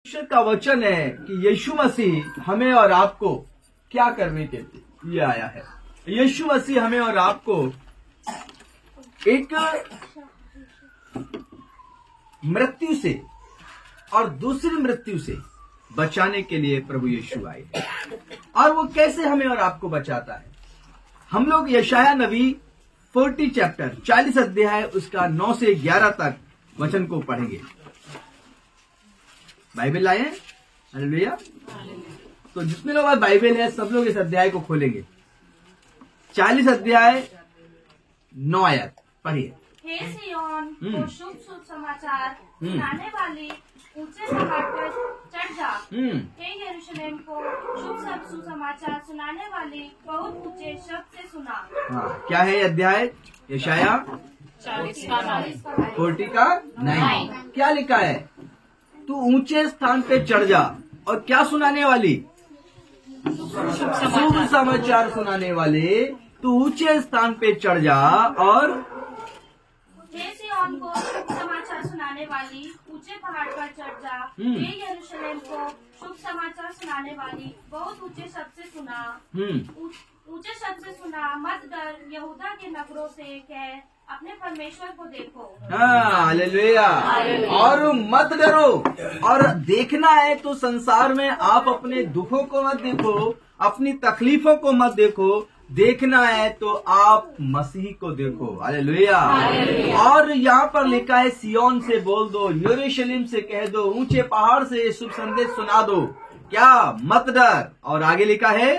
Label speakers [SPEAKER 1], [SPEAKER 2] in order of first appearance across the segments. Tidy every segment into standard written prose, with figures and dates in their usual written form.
[SPEAKER 1] ईश्वर का वचन है कि यीशु मसीह हमें और आपको क्या करने के लिए आया है। यीशु मसीह हमें और आपको एक मृत्यु से और दूसरी मृत्यु से बचाने के लिए प्रभु यीशु आए हैं। और वो कैसे हमें और आपको बचाता है। हम लोग यशाया नबी 40 चैप्टर 40 अध्याय उसका 9 से 11 तक वचन को पढ़ेंगे। बाइबल लाए? हालेलुया। तो जितने लोग बाइबल है सब लोग इस अध्याय को खोलेंगे। 40 अध्याय 9 आयत पढ़िए।
[SPEAKER 2] हे सिय्योन को शुभ समाचार सुनाने वाली ऊंचे पहाड़ पर चढ़ जा। हे यरूशलेम को शुभ सुसमाचार सुनाने वाली बहुत ऊंचे शब्द से सुना।
[SPEAKER 1] क्या है अध्याय? यशाया 40 का 9। क्या लिखा है? तू ऊंचे स्थान पे चढ़ जा और क्या सुनाने वाली? शुभ समाचार सुनाने वाले। तू ऊंचे स्थान पे चढ़ जा और
[SPEAKER 2] हे सिय्योन को शुभ समाचार सुनाने वाली ऊंचे पहाड़ पर चढ़ जा। हे यरूशलेम को शुभ समाचार सुनाने वाली बहुत ऊंचे शब्द से सुना। ऊंचे शब्द से सुना, मत डर, यहूदा के नगरों से कह, अपने परमेश्वर को देखो।
[SPEAKER 1] हालेलुया। और मत डरो। और देखना है तो संसार में आप अपने दुखों को मत देखो, अपनी तकलीफों को मत देखो। देखना है तो आप मसीह को देखो। हालेलुया। और यहाँ पर लिखा है सिय्योन से बोल दो, यरूशलेम से कह दो, ऊंचे पहाड़ से शुभ संदेश सुना दो। क्या? मत डर। और आगे लिखा है,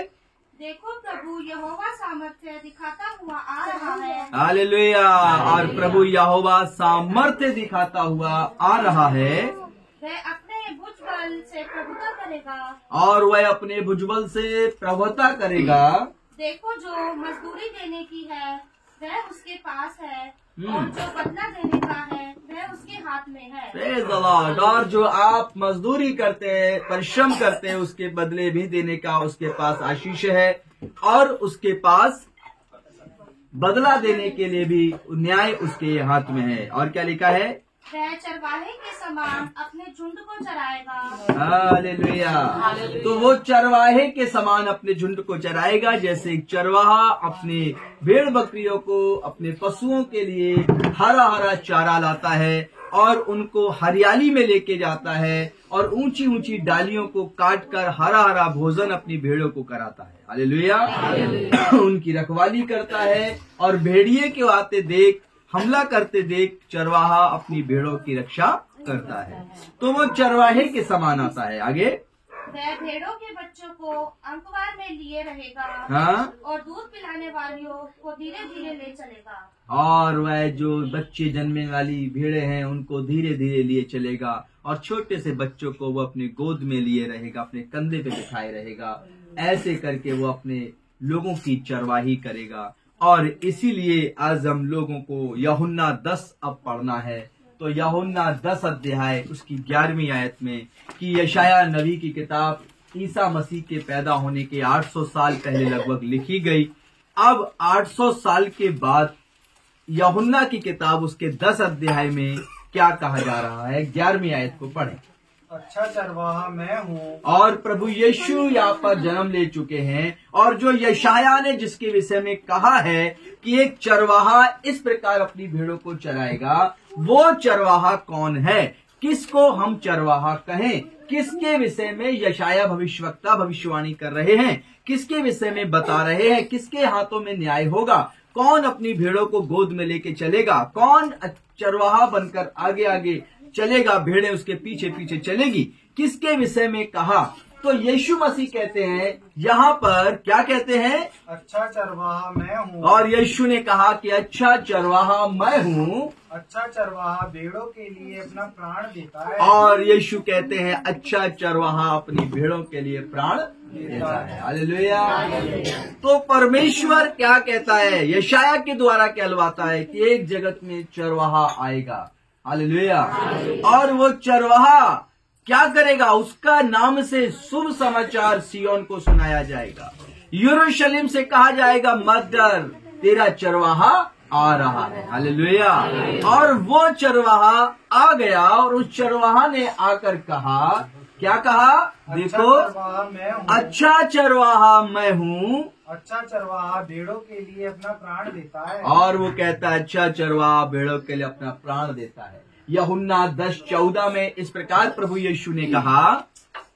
[SPEAKER 2] देखो प्रभु यहोवा सामर्थ्य दिखाता हुआ आ रहा है।
[SPEAKER 1] हालेलुया। और प्रभु यहोवा सामर्थ्य दिखाता हुआ आ रहा है।
[SPEAKER 2] वह अपने भुजबल से प्रभुता करेगा।
[SPEAKER 1] और वह अपने भुजबल से प्रभुता करेगा।
[SPEAKER 2] देखो जो मजदूरी देने की है वह उसके पास है, और जो बदला देने का है वह उसके हाथ में है।
[SPEAKER 1] Praise the Lord. और जो आप मजदूरी करते हैं, परिश्रम करते हैं, उसके बदले भी देने का उसके पास आशीष है, और उसके पास बदला देने के लिए भी न्याय उसके हाथ में है। और क्या लिखा है?
[SPEAKER 2] वह चरवाहे के समान अपने झुंड को चराएगा।
[SPEAKER 1] हालेलुया। तो वो चरवाहे के समान अपने झुंड को चराएगा। जैसे एक चरवाहा अपने भेड़ बकरियों को, अपने पशुओं के लिए हरा हरा चारा लाता है और उनको हरियाली में लेके जाता है, और ऊंची ऊंची डालियों को काट कर हरा हरा भोजन अपनी भेड़ों को कराता है। हालेलुया। उनकी रखवाली करता है, और भेड़िए के आते देख, हमला करते देख चरवाहा अपनी भेड़ों की रक्षा करता है। तो वो चरवाहे के समान आता है। आगे,
[SPEAKER 2] वह भेड़ों के बच्चों को अंकवार में लिए रहेगा। और दूध पिलाने वालियों को धीरे धीरे ले चलेगा।
[SPEAKER 1] और वह जो बच्चे जन्मने वाली भेड़े हैं उनको धीरे धीरे लिए चलेगा, और छोटे से बच्चों को वो अपने गोद में लिए रहेगा, अपने कंधे पे बिठाए रहेगा। ऐसे करके वो अपने लोगों की चरवाही करेगा। और इसीलिए आज हम लोगों को यूहन्ना 10 अब पढ़ना है। तो यूहन्ना 10 अध्याय उसकी 11वीं आयत में कि यशाया नबी की किताब ईसा मसीह के पैदा होने के 800 साल पहले लगभग लिखी गई। अब 800 साल के बाद यूहन्ना की किताब उसके 10 अध्याय में क्या कहा जा रहा है? 11वीं आयत को पढ़ें।
[SPEAKER 3] अच्छा चरवाहा मैं हूँ।
[SPEAKER 1] और प्रभु यीशु यहाँ पर जन्म ले चुके हैं, और जो यशाया ने जिसके विषय में कहा है कि एक चरवाहा इस प्रकार अपनी भेड़ों को चराएगा, वो चरवाहा कौन है? किसको हम चरवाहा कहें? किसके विषय में यशाया भविष्यवक्ता भविष्यवाणी कर रहे हैं? किसके विषय में बता रहे हैं? किसके हाथों में न्याय होगा? कौन अपनी भेड़ों को गोद में लेके चलेगा? कौन चरवाहा बनकर आगे आगे चलेगा? भेड़ें उसके पीछे पीछे चलेगी। किसके विषय में कहा? तो यीशु मसीह कहते हैं यहाँ पर, क्या कहते हैं?
[SPEAKER 3] अच्छा चरवाहा मैं हूँ।
[SPEAKER 1] और यीशु ने कहा कि अच्छा चरवाहा मैं हूँ।
[SPEAKER 3] अच्छा चरवाहा भेड़ों के लिए अपना प्राण देता है।
[SPEAKER 1] और यीशु कहते हैं अच्छा चरवाहा अपनी भेड़ों के लिए प्राण देता है। हालेलुया। तो परमेश्वर क्या कहता है? यशाया के द्वारा कहलवाता है कि एक जगत में चरवाहा आएगा। हालेलुया। और वो चरवाहा क्या करेगा? उसका नाम से शुभ समाचार सिय्योन को सुनाया जाएगा। यरूशलेम से कहा जाएगा मत डर, तेरा चरवाहा आ रहा है। हालेलुया। और वो चरवाहा आ गया, और उस चरवाहा ने आकर कहा क्या कहा? देखो,
[SPEAKER 3] चरवाहा मैं हूँ।
[SPEAKER 1] अच्छा चरवाहा मैं हूँ।
[SPEAKER 3] अच्छा चरवाहा भेड़ों के लिए अपना प्राण देता है।
[SPEAKER 1] और वो कहता है अच्छा चरवाहा भेड़ों के लिए अपना प्राण देता है। यूहन्ना 10:14 में इस प्रकार प्रभु यीशु ने कहा,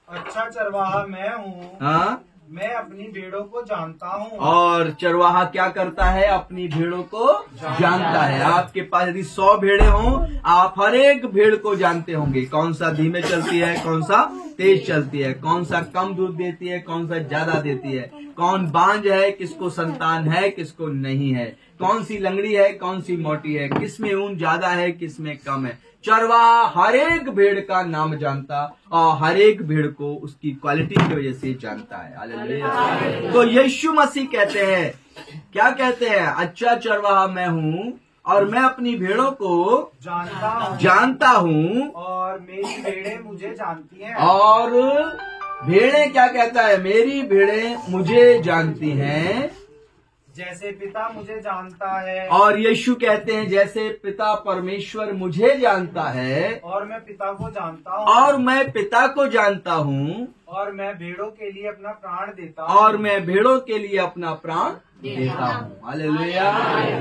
[SPEAKER 3] अच्छा चरवाहा मैं हूँ।
[SPEAKER 1] हाँ,
[SPEAKER 3] मैं अपनी भेड़ों को जानता हूँ।
[SPEAKER 1] और चरवाहा क्या करता है? अपनी भेड़ों को जानता है। आपके पास यदि 100 भेड़े हों, आप हर एक भेड़ को जानते होंगे, कौन सा धीमे चलती है, कौन सा तेज चलती है, कौन सा कम दूध देती है, कौन सा ज्यादा देती है, कौन बांझ है, किसको संतान है, किसको नहीं है, कौन सी लंगड़ी है, कौन सी मोटी है, किसमें ऊन ज्यादा है, किसमें कम है। चरवाहा हर एक भेड़ का नाम जानता और हर एक भेड़ को उसकी क्वालिटी की वजह से जानता है। हालेलुया। तो यीशु मसीह कहते हैं, क्या कहते हैं? अच्छा चरवाहा मैं हूँ और मैं अपनी भेड़ों को जानता हूँ
[SPEAKER 3] और मेरी भेड़ें मुझे जानती हैं।
[SPEAKER 1] और भेड़ें क्या कहता है? मेरी भेड़ें मुझे जानती हैं,
[SPEAKER 3] जैसे पिता मुझे जानता है।
[SPEAKER 1] और यीशु कहते हैं जैसे पिता परमेश्वर मुझे जानता है
[SPEAKER 3] और मैं पिता को जानता हूँ।
[SPEAKER 1] और मैं पिता को जानता हूँ
[SPEAKER 3] और मैं भेड़ों के लिए अपना प्राण देता हूँ।
[SPEAKER 1] और मैं भेड़ों के लिए अपना प्राण देता हूँ। हालेलुया।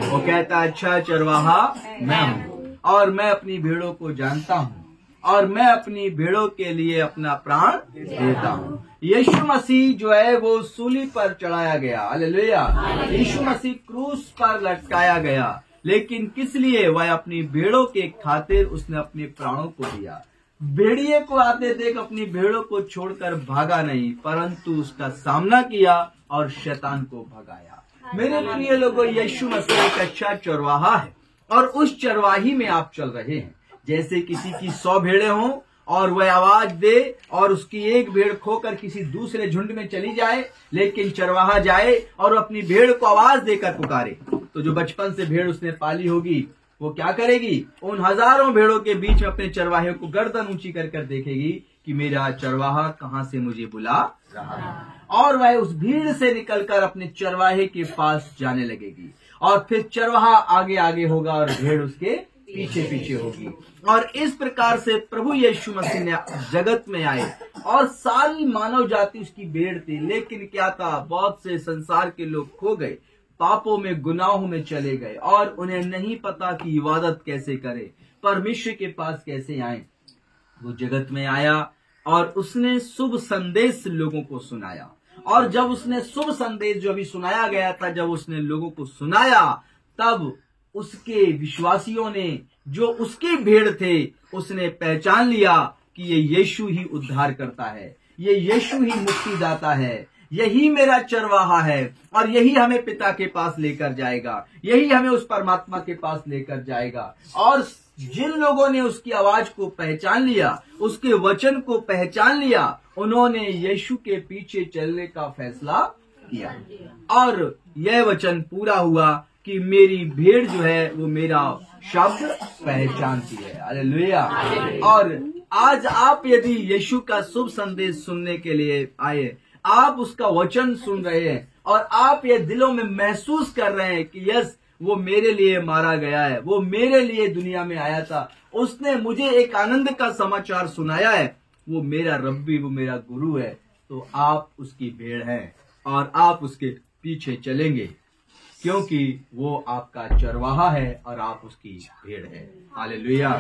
[SPEAKER 1] वो कहता है अच्छा चरवाहा मैं हूँ और मैं अपनी भेड़ों को जानता हूँ और मैं अपनी भेड़ों के लिए अपना प्राण देता हूँ। यीशु मसीह जो है वो सूली पर चढ़ाया गया। हालेलुया। यीशु मसीह क्रूस पर लटकाया गया, लेकिन किस लिए? वह अपनी भेड़ों के खातिर उसने अपने प्राणों को दिया। भेड़िए को आते देख अपनी भेड़ों को छोड़कर भागा नहीं, परंतु उसका सामना किया और शैतान को भगाया। मेरे प्रिय लोगों, यीशु मसीह एक अच्छा चरवाहा है और उस चरवाही में आप चल रहे हैं। जैसे किसी की 100 भेड़ें हों और वह आवाज दे और उसकी एक भेड़ खोकर किसी दूसरे झुंड में चली जाए, लेकिन चरवाहा जाए और अपनी भेड़ को आवाज देकर पुकारे, तो जो बचपन से भेड़ उसने पाली होगी वो क्या करेगी? उन हजारों भेड़ों के बीच में अपने चरवाहे को गर्दन ऊंची कर कर देखेगी कि मेरा चरवाहा कहाँ से मुझे बुला रहा है, और वह उस भीड़ से निकलकर अपने चरवाहे के पास जाने लगेगी और फिर चरवाहा आगे आगे होगा और भेड़ उसके पीछे पीछे होगी। और इस प्रकार से प्रभु यीशु मसीह ने जगत में आए और सारी मानव जाति उसकी भेड़ थी। लेकिन क्या था? बहुत से संसार के लोग खो गए, पापों में गुनाहों में चले गए और उन्हें नहीं पता कि इबादत कैसे करे, परमेश्वर के पास कैसे आए। वो जगत में आया और उसने शुभ संदेश लोगों को सुनाया, और जब उसने शुभ संदेश जो अभी सुनाया गया था, जब उसने लोगों को सुनाया, तब उसके विश्वासियों ने, जो उसकी भेड़ थे, उसने पहचान लिया कि ये यीशु ही उद्धार करता है, ये यीशु ही मुक्तिदाता है, यही मेरा चरवाहा है और यही हमें पिता के पास लेकर जाएगा, यही हमें उस परमात्मा के पास लेकर जाएगा। और जिन लोगों ने उसकी आवाज को पहचान लिया, उसके वचन को पहचान लिया, उन्होंने यीशु के पीछे चलने का फैसला किया और यह वचन पूरा हुआ कि मेरी भेड़ जो है वो मेरा शब्द पहचानती है। हालेलुया। और आज आप यदि यीशु का शुभ संदेश सुनने के लिए आए, आप उसका वचन सुन रहे हैं और आप ये दिलों में महसूस कर रहे हैं कि यस, वो मेरे लिए मारा गया है, वो मेरे लिए दुनिया में आया था, उसने मुझे एक आनंद का समाचार सुनाया है, वो मेरा रब्बी, वो मेरा गुरु है, तो आप उसकी भेड़ हैं और आप उसके पीछे चलेंगे, क्योंकि वो आपका चरवाहा है और आप उसकी भेड़ है। हालेलुया।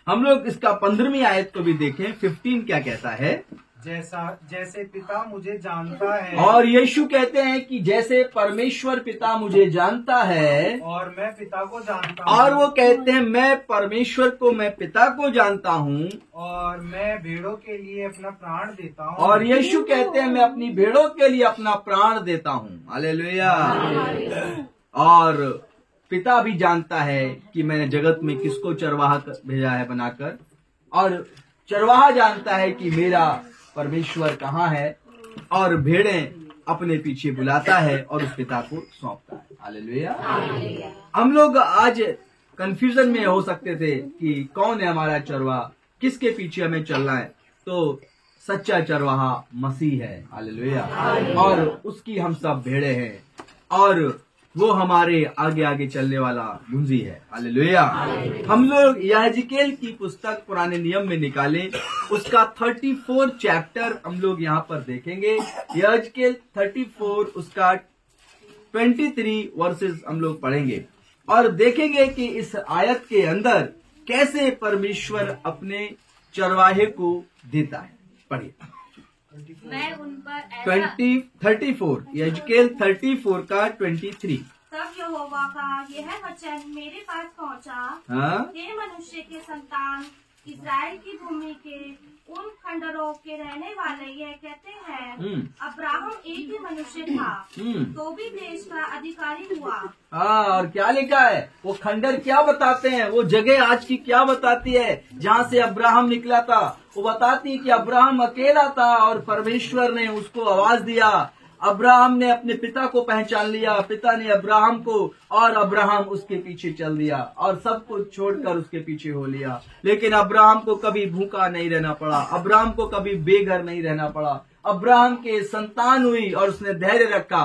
[SPEAKER 1] हम लोग इसका 15वीं आयत को भी देखें। 15 क्या कहता है?
[SPEAKER 3] जैसे पिता मुझे जानता है।
[SPEAKER 1] और यीशु कहते हैं कि जैसे परमेश्वर पिता मुझे जानता है
[SPEAKER 3] और मैं पिता को जानता हूँ।
[SPEAKER 1] और वो कहते हैं मैं परमेश्वर को, मैं पिता को जानता हूँ
[SPEAKER 3] और मैं भेड़ों के लिए अपना प्राण देता हूँ।
[SPEAKER 1] और यीशु कहते हैं मैं अपनी भेड़ों के लिए अपना प्राण देता हूँ। हालेलुया। और पिता भी जानता है कि मैंने जगत में किसको चरवाहा भेजा है बनाकर, और चरवाहा जानता है कि मेरा परमेश्वर कहाँ है, और भेड़ें अपने पीछे बुलाता है और उस पिता को सौंपता है। हालेलुया। हम लोग आज कंफ्यूजन में हो सकते थे कि कौन है हमारा चरवाहा, किसके पीछे हमें चलना है। तो सच्चा चरवाहा मसीह है। हालेलुया। और उसकी हम सब भेड़े हैं और वो हमारे आगे आगे चलने वाला मुंजी है। हालेलुया। हम लोग यहेजकेल की पुस्तक पुराने नियम में निकालें, उसका 34 चैप्टर हम लोग यहाँ पर देखेंगे। यहेजकेल 34 उसका 23 वर्सेस हम लोग पढ़ेंगे और देखेंगे कि इस आयत के अंदर कैसे परमेश्वर अपने चरवाहे को देता है। पढ़िए।
[SPEAKER 2] मैं उन पर ऐसा
[SPEAKER 1] 34 यहेजकेल 34 का 23।
[SPEAKER 2] तब यहोवा का यह वचन मेरे पास पहुंचा,
[SPEAKER 1] हाँ?
[SPEAKER 2] हे मनुष्य के संतान, इस्राएल की भूमि के उन खंडरों के रहने वाले यह कहते हैं, अब्राहम एक ही मनुष्य था, तो भी देश का अधिकारी हुआ।
[SPEAKER 1] हाँ, और क्या लिखा है? वो खंडर क्या बताते हैं? वो जगह आज की क्या बताती है? जहाँ से अब्राहम निकला था, वो बताती है कि अब्राहम अकेला था और परमेश्वर ने उसको आवाज दिया। अब्राहम ने अपने पिता को पहचान लिया, पिता ने अब्राहम को, और अब्राहम उसके पीछे चल दिया और सब कुछ छोड़कर उसके पीछे हो लिया। लेकिन अब्राहम को कभी भूखा नहीं रहना पड़ा, अब्राहम को कभी बेघर नहीं रहना पड़ा। अब्राहम के संतान हुई और उसने धैर्य रखा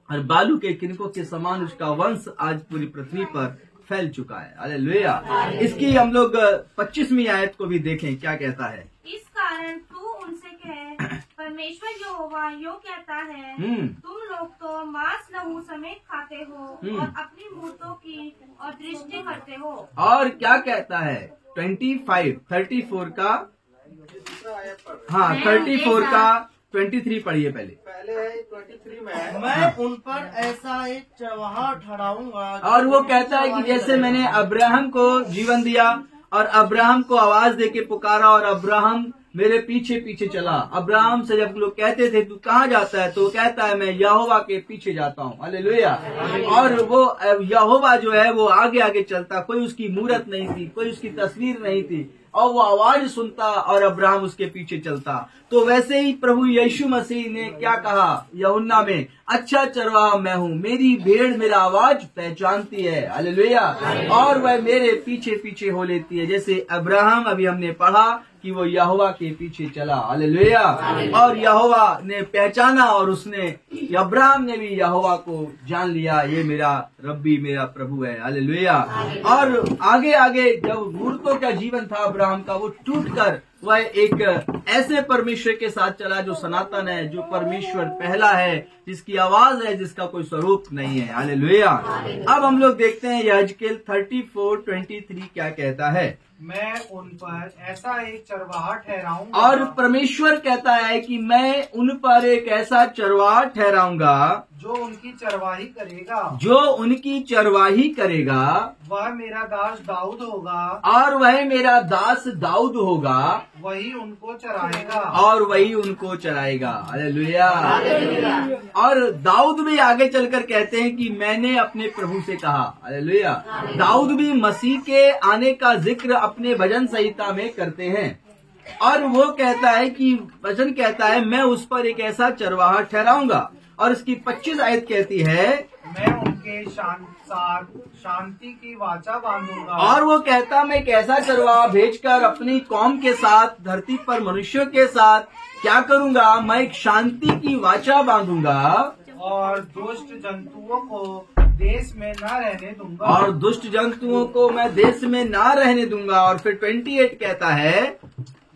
[SPEAKER 1] और बालू के किनकों के समान उसका वंश आज पूरी पृथ्वी पर फैल चुका है। हालेलुया। इसकी हम लोग 25वीं आयत को भी देखें, क्या कहता है?
[SPEAKER 2] इस कारण तू उनसे कह, परमेश्वर यहोवा यो कहता है, तुम लोग तो मांस लहू समेत खाते हो और अपनी मूर्तों की और दृष्टि करते हो। और
[SPEAKER 1] क्या कहता है? 34 का, हाँ 34 का 23 पढ़िए पहले
[SPEAKER 3] है 23 में, मैं उन पर ऐसा एक चरवाहा ठहराऊंगा।
[SPEAKER 1] और वो कहता है कि जैसे मैंने अब्राहम को जीवन दिया और अब्राहम को आवाज देके पुकारा और अब्राहम मेरे पीछे पीछे चला। अब्राहम से जब लोग कहते थे तू कहाँ जाता है, तो वो कहता है मैं यहोवा के पीछे जाता हूँ। हालेलुया। और वो यहोवा जो है वो आगे आगे चलता, कोई उसकी मूरत नहीं थी, कोई उसकी तस्वीर नहीं थी, और वो आवाज सुनता और अब्राहम उसके पीछे चलता। तो वैसे ही प्रभु यीशु मसीह ने क्या कहा यूहन्ना में, अच्छा चरवाहा मैं हूँ, मेरी भेड़ मेरा आवाज पहचानती है। हालेलुया। और वह मेरे पीछे पीछे हो लेती है, जैसे अब्राहम अभी हमने पढ़ा कि वो यहोवा के पीछे चला। हालेलुया। और यहोवा ने पहचाना और उसने, अब्राहम ने भी यहोवा को जान लिया, ये मेरा रब्बी मेरा प्रभु है। हालेलुया। और आगे आगे जब मूर्तों का जीवन था अब्राहम का, वो टूटकर वह एक ऐसे परमेश्वर के साथ चला जो सनातन है, जो परमेश्वर पहला है, जिसकी आवाज है, जिसका कोई स्वरूप नहीं है। हालेलुया। अब हम लोग देखते हैं यहेजकेल 34:23 क्या कहता है।
[SPEAKER 3] मैं उन पर ऐसा एक चरवाहा ठहराऊंगा।
[SPEAKER 1] और परमेश्वर कहता है कि मैं उन पर एक ऐसा चरवाहा ठहराऊंगा
[SPEAKER 3] जो उनकी चरवाही करेगा,
[SPEAKER 1] जो उनकी चरवाही करेगा।
[SPEAKER 3] वह मेरा दास दाऊद होगा,
[SPEAKER 1] और वह मेरा दास दाऊद होगा,
[SPEAKER 3] वही उनको चराएगा,
[SPEAKER 1] और वही उनको चराएगा। हालेलुया। और दाऊद भी आगे चलकर कहते हैं कि मैंने अपने प्रभु से कहा। हालेलुया। दाऊद भी मसीह के आने का जिक्र अपने भजन संहिता में करते हैं, और वो कहता है कि वचन कहता है मैं उस पर एक ऐसा चरवाहा ठहराऊंगा। और इसकी 25 आयत कहती है,
[SPEAKER 3] मैं उनके शांति की वाचा बांधूंगा।
[SPEAKER 1] और वो कहता मैं एक ऐसा चरवाहा भेजकर अपनी कौम के साथ, धरती पर मनुष्यों के साथ क्या करूंगा, मैं एक शांति की वाचा बांधूंगा
[SPEAKER 3] और दुष्ट जंतुओं को देश में न रहने दूंगा।
[SPEAKER 1] और दुष्ट जंतुओं को मैं देश में ना रहने दूंगा। और फिर 28 कहता है,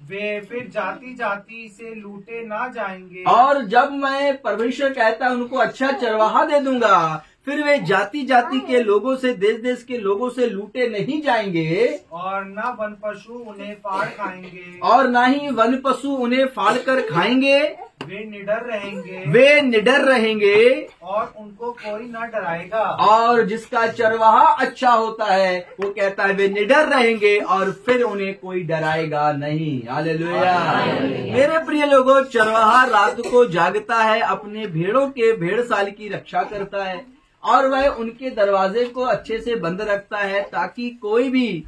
[SPEAKER 3] वे फिर जाति जाति से लूटे ना जाएंगे।
[SPEAKER 1] और जब मैं, परमेश्वर कहता है, उनको अच्छा चरवाहा दे दूंगा, फिर वे जाति जाति के लोगों से, देश देश के लोगों से लूटे नहीं जाएंगे।
[SPEAKER 3] और न वन पशु उन्हें फाड़ खाएंगे,
[SPEAKER 1] और न ही वन पशु उन्हें फाड़ कर खाएंगे।
[SPEAKER 3] वे निडर रहेंगे,
[SPEAKER 1] वे निडर रहेंगे,
[SPEAKER 3] और उनको कोई न डराएगा।
[SPEAKER 1] और जिसका चरवाहा अच्छा होता है वो कहता है वे निडर रहेंगे और फिर उन्हें कोई डराएगा नहीं। हालेलुया। मेरे प्रिय लोगों, चरवाहा रात को जागता है, अपने भेड़ों के भेड़साल की रक्षा करता है, और वह उनके दरवाजे को अच्छे से बंद रखता है ताकि कोई भी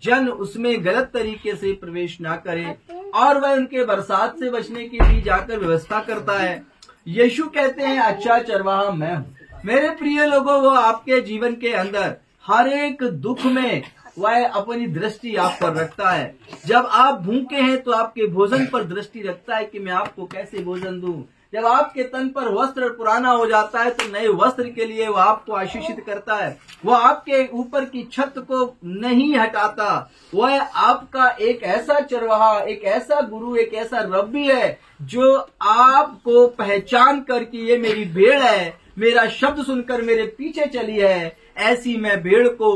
[SPEAKER 1] जन उसमें गलत तरीके से प्रवेश ना करे, और वह उनके बरसात से बचने की भी जाकर व्यवस्था करता है। यीशु कहते हैं अच्छा चरवाहा मैं हूँ। मेरे प्रिय लोगों, वो आपके जीवन के अंदर हर एक दुख में वह अपनी दृष्टि आप पर रखता है। जब आप भूखे हैं तो आपके भोजन पर दृष्टि रखता है कि मैं आपको कैसे भोजन दूं। जब आपके तन पर वस्त्र पुराना हो जाता है तो नए वस्त्र के लिए वो आपको आशीषित करता है। वो आपके ऊपर की छत को नहीं हटाता। वह आपका एक ऐसा चरवाहा, एक ऐसा गुरु, एक ऐसा रब्बी है जो आपको पहचान कर कि ये मेरी भेड़ है, मेरा शब्द सुनकर मेरे पीछे चली है, ऐसी मैं भेड़ को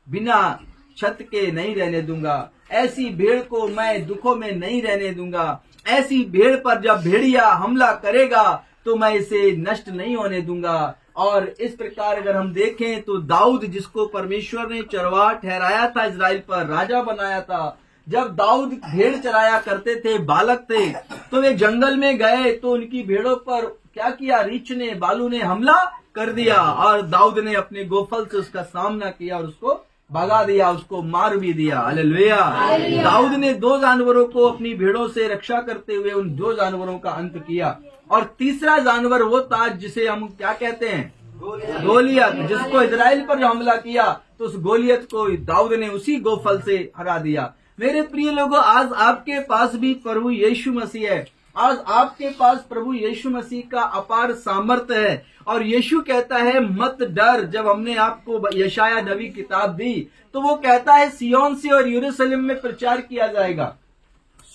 [SPEAKER 1] बिना छत के नहीं रहने दूंगा, ऐसी भेड़ को मैं दुखों में नहीं रहने दूंगा, ऐसी भेड़ पर जब भेड़िया हमला करेगा तो मैं इसे नष्ट नहीं होने दूंगा। और इस प्रकार अगर हम देखें तो दाऊद, जिसको परमेश्वर ने चरवाहा ठहराया था, इजराइल पर राजा बनाया था, जब दाऊद भेड़ चराया करते थे, बालक थे, तो वे जंगल में गए तो उनकी भेड़ों पर क्या किया, रीछ ने, बालू ने हमला कर दिया और दाऊद ने अपने गोफल से उसका सामना किया और उसको भगा दिया, उसको मार भी दिया। हालेलुया। दाऊद ने 2 जानवरों को अपनी भेड़ों से रक्षा करते हुए उन 2 जानवरों का अंत किया। और तीसरा जानवर वो था जिसे हम क्या कहते हैं, गोलियत, जिसको इजराइल पर जो हमला किया तो उस गोलियत को दाऊद ने उसी गोफल से हरा दिया। मेरे प्रिय लोगों, आज आपके पास भी प्रभु यीशु मसीह है। आज आपके पास प्रभु यीशु मसीह का अपार सामर्थ्य है और यीशु कहता है मत डर। जब हमने आपको यशाया नबी किताब दी तो वो कहता है सिय्योन से और यरूशलेम में प्रचार किया जाएगा,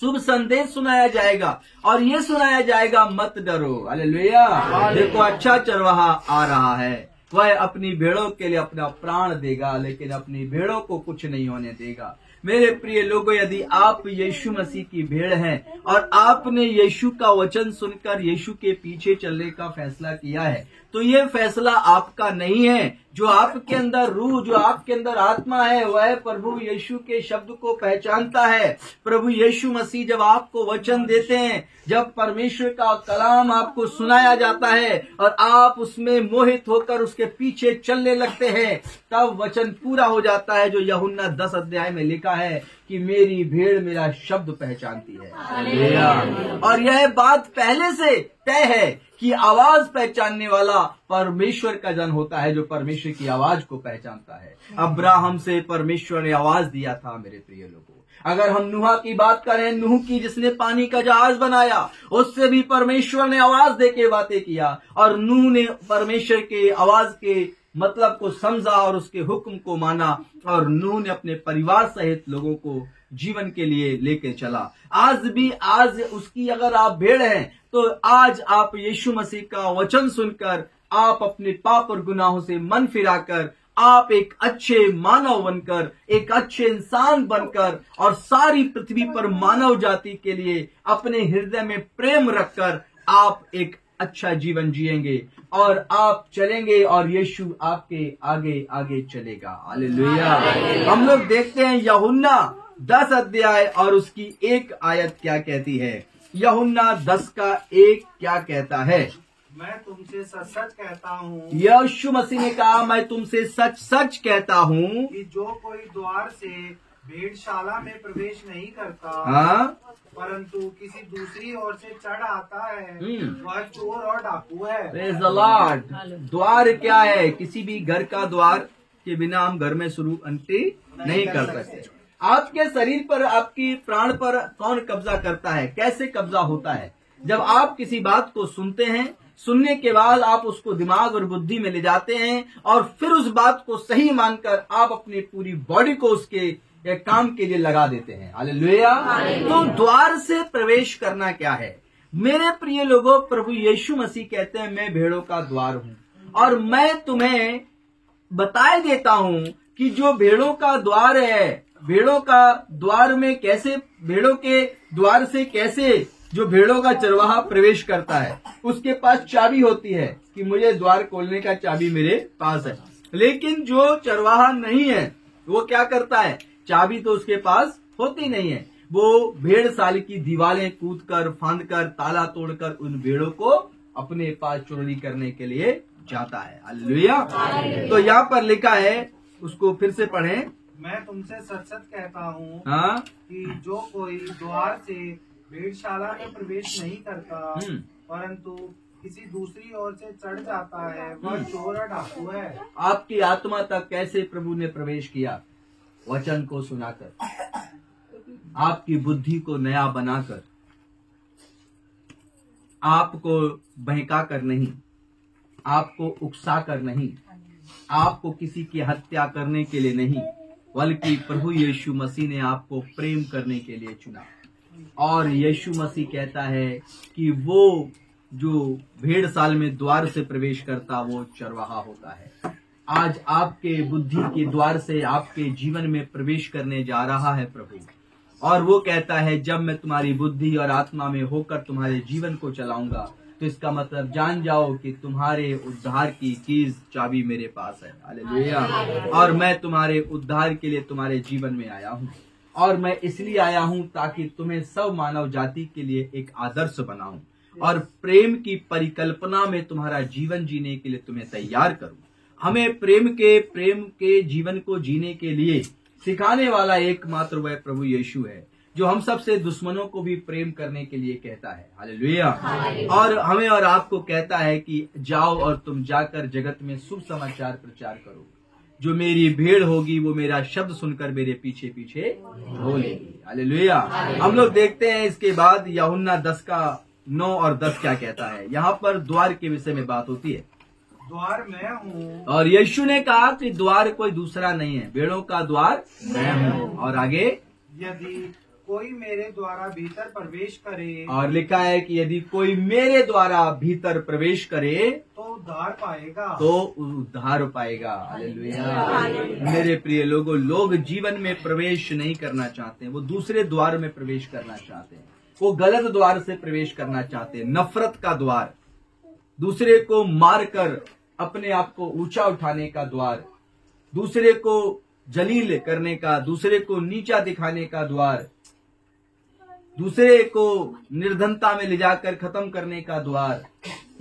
[SPEAKER 1] शुभ संदेश सुनाया जाएगा और ये सुनाया जाएगा मत डरो। हालेलुया। देखो अच्छा चरवाहा आ रहा है, वह अपनी भेड़ों के लिए अपना प्राण देगा, लेकिन अपनी भेड़ों को कुछ नहीं होने देगा। मेरे प्रिय लोगों, यदि आप यीशु मसीह की भेड़ हैं और आपने यीशु का वचन सुनकर यीशु के पीछे चलने का फैसला किया है, तो ये फैसला आपका नहीं है। जो आपके अंदर रूह, जो आपके अंदर आत्मा है, वह प्रभु यीशु के शब्द को पहचानता है। प्रभु यीशु मसीह जब आपको वचन देते हैं, जब परमेश्वर का कलाम आपको सुनाया जाता है और आप उसमें मोहित होकर उसके पीछे चलने लगते हैं, तब वचन पूरा हो जाता है जो यूहन्ना 10 अध्याय में लिखा है कि मेरी भेड़ मेरा शब्द पहचानती है। और यह बात पहले से तय है कि आवाज पहचानने वाला परमेश्वर का जन होता है, जो परमेश्वर की आवाज को पहचानता है। अब्राहम से परमेश्वर ने आवाज दिया था। मेरे प्रिय लोगों, अगर हम नूह की बात करें, नूह की जिसने पानी का जहाज बनाया, उससे भी परमेश्वर ने आवाज देके बातें किया और नूह ने परमेश्वर के आवाज के मतलब को समझा और उसके हुक्म को माना और नूह ने अपने परिवार सहित लोगों को जीवन के लिए लेके चला। आज उसकी अगर आप भेड़ हैं तो आज आप यीशु मसीह का वचन सुनकर आप अपने पाप और गुनाहों से मन फिराकर आप एक अच्छे मानव बनकर, एक अच्छे इंसान बनकर और सारी पृथ्वी पर मानव जाति के लिए अपने हृदय में प्रेम रखकर आप एक अच्छा जीवन जिएंगे और आप चलेंगे और यीशु आपके आगे आगे चलेगा। हालेलुया। हम लोग देखते हैं यूहन्ना 10 अध्याय और उसकी 1 आयत क्या कहती है। यूहन्ना 10 का 1 क्या कहता है।
[SPEAKER 3] मैं तुमसे सच सच कहता हूँ,
[SPEAKER 1] यीशु मसीह ने कहा मैं तुमसे सच सच कहता हूँ
[SPEAKER 3] कि जो कोई द्वार से भेड़शाला में प्रवेश नहीं करता,
[SPEAKER 1] हाँ,
[SPEAKER 3] परंतु किसी दूसरी ओर से चढ़ आता है, वह चोर और डाकू है।
[SPEAKER 1] Praise the Lord. द्वार क्या है? किसी भी घर का द्वार के बिना हम घर में शुरू एंट्री नहीं कर सकते। आपके शरीर पर, आपकी प्राण पर कौन कब्जा करता है? कैसे कब्जा होता है? जब आप किसी बात को सुनते हैं, सुनने के बाद आप उसको दिमाग और बुद्धि में ले जाते हैं और फिर उस बात को सही मानकर आप अपनी पूरी बॉडी को उसके काम के लिए लगा देते हैं। हालेलुया। तो द्वार से प्रवेश करना क्या है? मेरे प्रिय लोगों, प्रभु यीशु मसीह कहते हैं मैं भेड़ों का द्वार हूँ और मैं तुम्हें बताए देता हूँ कि जो भेड़ों का द्वार है, भेड़ों का द्वार में कैसे, भेड़ों के द्वार से कैसे जो भेड़ों का चरवाहा प्रवेश करता है, उसके पास चाबी होती है कि मुझे द्वार खोलने का चाबी मेरे पास है। लेकिन जो चरवाहा नहीं है वो क्या करता है? चाबी तो उसके पास होती नहीं है। वो भेड़शाला की दीवारें कूदकर, फांदकर, ताला तोड़कर उन भेड़ों को अपने पास चोरी करने के लिए जाता है। हालेलुया। तो यहाँ पर लिखा है, उसको फिर से पढ़ें।
[SPEAKER 3] मैं तुमसे सच सच कहता हूँ,
[SPEAKER 1] हाँ,
[SPEAKER 3] कि जो कोई द्वार से भेड़शाला में प्रवेश नहीं करता, परंतु किसी दूसरी ओर से चढ़ जाता है, वह चोर और डाकू है।
[SPEAKER 1] आपकी आत्मा तक कैसे प्रभु ने प्रवेश किया? वचन को सुनाकर, आपकी बुद्धि को नया बनाकर। आपको बहका कर नहीं, आपको उकसा कर नहीं, आपको किसी की हत्या करने के लिए नहीं, बल्कि प्रभु यीशु मसीह ने आपको प्रेम करने के लिए चुना। और यीशु मसीह कहता है कि वो जो भेड़साल में द्वार से प्रवेश करता वो चरवाहा होता है। आज आपके बुद्धि के द्वार से आपके जीवन में प्रवेश करने जा रहा है प्रभु, और वो कहता है जब मैं तुम्हारी बुद्धि और आत्मा में होकर तुम्हारे जीवन को चलाऊंगा तो इसका मतलब जान जाओ कि तुम्हारे उद्धार की कीज चाबी मेरे पास है। हालेलुया। और मैं तुम्हारे उद्धार के लिए तुम्हारे जीवन में आया हूँ, और मैं इसलिए आया हूँ ताकि तुम्हें सब मानव जाति के लिए एक आदर्श बनाऊं और प्रेम की परिकल्पना में तुम्हारा जीवन जीने के लिए तुम्हें तैयार करूं। हमें प्रेम के जीवन को जीने के लिए सिखाने वाला एकमात्र वह प्रभु यीशु है, जो हम सबसे दुश्मनों को भी प्रेम करने के लिए कहता है। हालेलुया। और हमें और आपको कहता है कि जाओ और तुम जाकर जगत में शुभ समाचार प्रचार करो। जो मेरी भीड़ होगी वो मेरा शब्द सुनकर मेरे पीछे पीछे बोलेगी। हालेलुया। हम लोग देखते हैं इसके बाद यूहन्ना 10 का 9 और 10 क्या कहता है। यहाँ पर द्वार के विषय में बात होती है।
[SPEAKER 3] द्वार मैं हूँ,
[SPEAKER 1] और यीशु ने कहा कि द्वार कोई दूसरा नहीं है, भेड़ों का द्वार मैं हूँ। और आगे,
[SPEAKER 3] यदि कोई मेरे द्वारा भीतर प्रवेश करे,
[SPEAKER 1] और लिखा है कि यदि कोई मेरे द्वारा भीतर प्रवेश करे
[SPEAKER 3] तो उद्धार पाएगा,
[SPEAKER 1] हालेलुया। मेरे प्रिय लोगों, लोग जीवन में प्रवेश नहीं करना चाहते हैं, वो दूसरे द्वार में प्रवेश करना चाहते हैं, वो गलत द्वार से प्रवेश करना चाहते हैं। नफरत का द्वार, दूसरे को मारकर अपने आप को ऊंचा उठाने का द्वार, दूसरे को जलील करने का, दूसरे को नीचा दिखाने का द्वार, दूसरे को निर्धनता में ले जाकर खत्म करने का द्वार,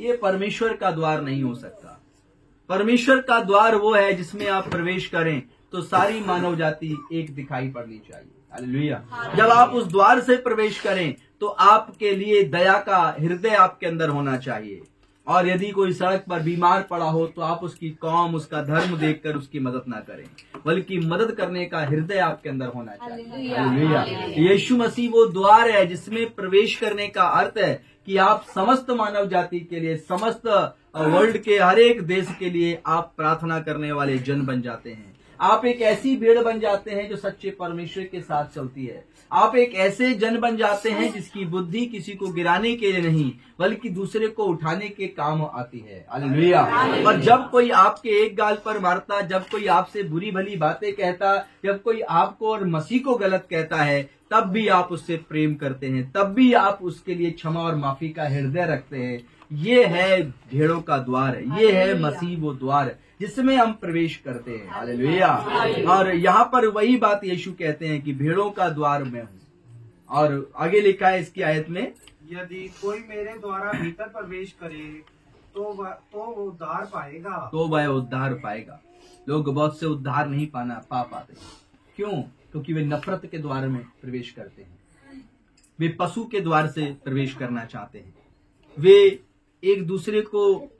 [SPEAKER 1] ये परमेश्वर का द्वार नहीं हो सकता। परमेश्वर का द्वार वो है जिसमें आप प्रवेश करें तो सारी मानव जाति एक दिखाई पड़नी चाहिए। हालेलुया। जब आप उस द्वार से प्रवेश करें तो आपके लिए दया का हृदय आपके अंदर होना चाहिए। और यदि कोई सड़क पर बीमार पड़ा हो तो आप उसकी कौम, उसका धर्म देखकर उसकी मदद ना करें, बल्कि मदद करने का हृदय आपके अंदर होना चाहिए। हालेलुया। यीशु मसीह वो द्वार है जिसमें प्रवेश करने का अर्थ है कि आप समस्त मानव जाति के लिए, समस्त वर्ल्ड के हर एक देश के लिए आप प्रार्थना करने वाले जन बन जाते हैं। आप एक ऐसी भीड़ बन जाते हैं जो सच्चे परमेश्वर के साथ चलती है। आप एक ऐसे जन बन जाते हैं जिसकी बुद्धि किसी को गिराने के लिए नहीं बल्कि दूसरे को उठाने के काम आती है। हालेलुया। और जब कोई आपके एक गाल पर मारता, जब कोई आपसे बुरी भली बातें कहता, जब कोई आपको और मसीह को गलत कहता है, तब भी आप उससे प्रेम करते हैं, तब भी आप उसके लिए क्षमा और माफी का हृदय रखते हैं। ये है भेड़ों का द्वार, ये है मसीह वो द्वार जिसमें हम प्रवेश करते हैं। हालेलुया। और यहाँ पर वही बात यीशु कहते हैं कि भेड़ों का द्वार मैं हूँ। और आगे लिखा है इसकी आयत में,
[SPEAKER 3] यदि कोई मेरे द्वारा भीतर प्रवेश करे तो वो उद्धार पाएगा,
[SPEAKER 1] तो वह उद्धार पाएगा। लोग बहुत से उद्धार नहीं पा पाते। क्यों? क्योंकि वे नफरत के द्वार में प्रवेश करते हैं, वे पशु के द्वार से प्रवेश करना चाहते हैं, वे एक दूसरे को